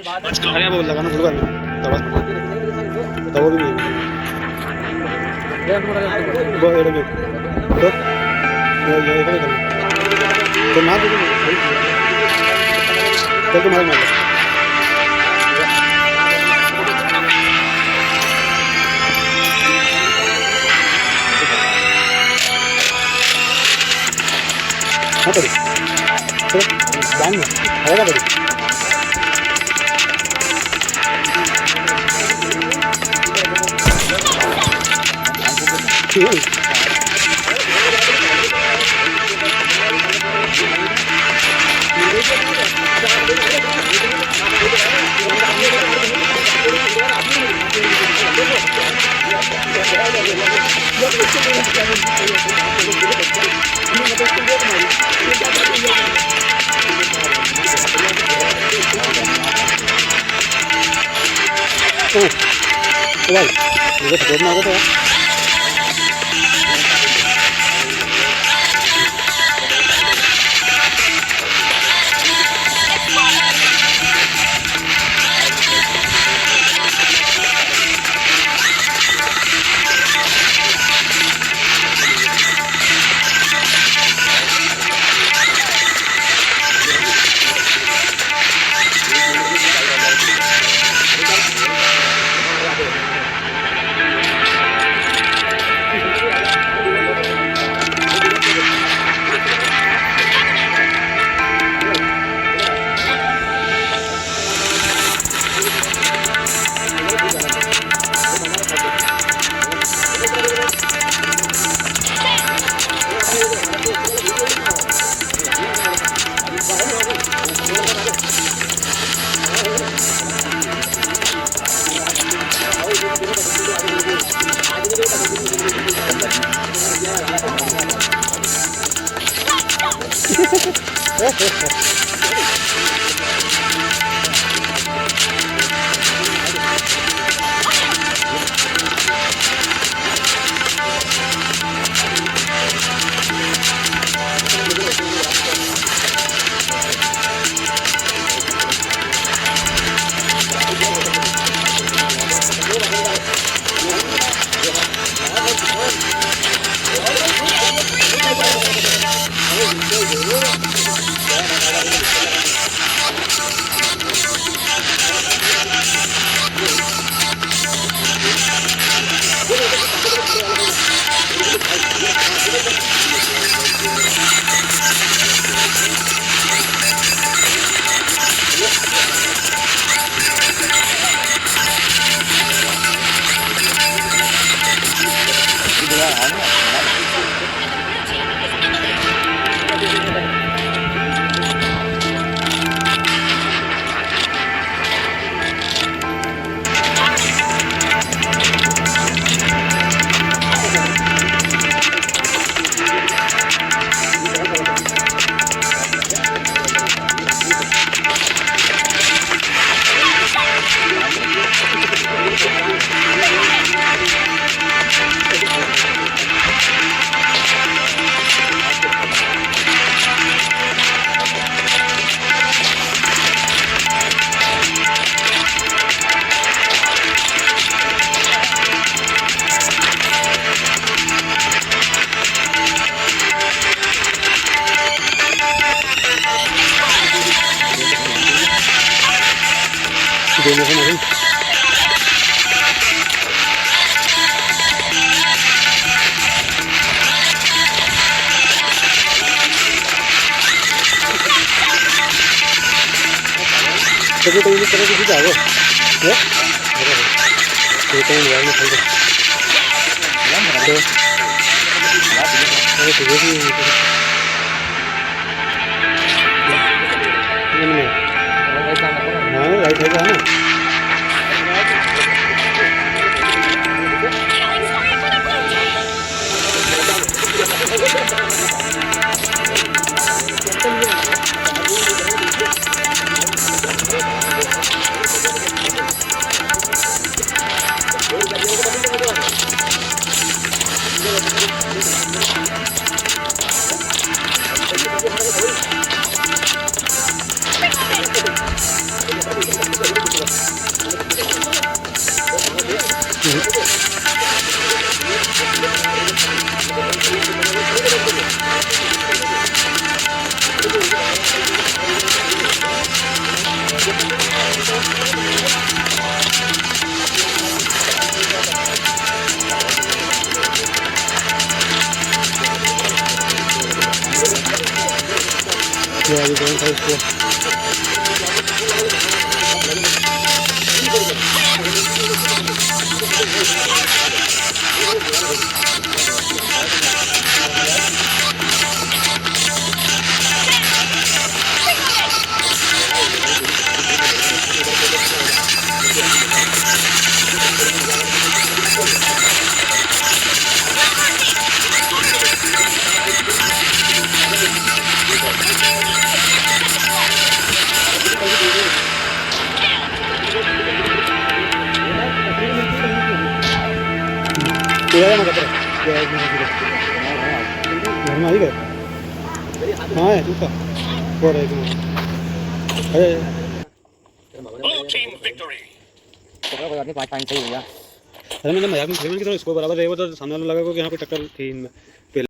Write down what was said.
अरे बोल लगा ना फुटबॉल तवा तवा भी वो एड़े में तो ये कर तो ना तो तुम्हारे मार हाँ पड़ी तो जान में आएगा पड़ी भाई मुझे सपोर्ट ना हो तो दोनों को नहीं कभी तो इस तरह की जाओ ये तो कहीं यार में चल दो अरे तो ये भी हाँ राइट है ना ये अभी कौन सा इसको तेरा ना कपड़ा ये एक मिनट घर में आई गए हाँ है तू का और एक मिनट अरे Blue team victory. अरे मैंने मजाक में खेल की तरह इसको बराबर रहे वो तो सामने वाला लगा को कि यहाँ पे टक्कर थी इनमें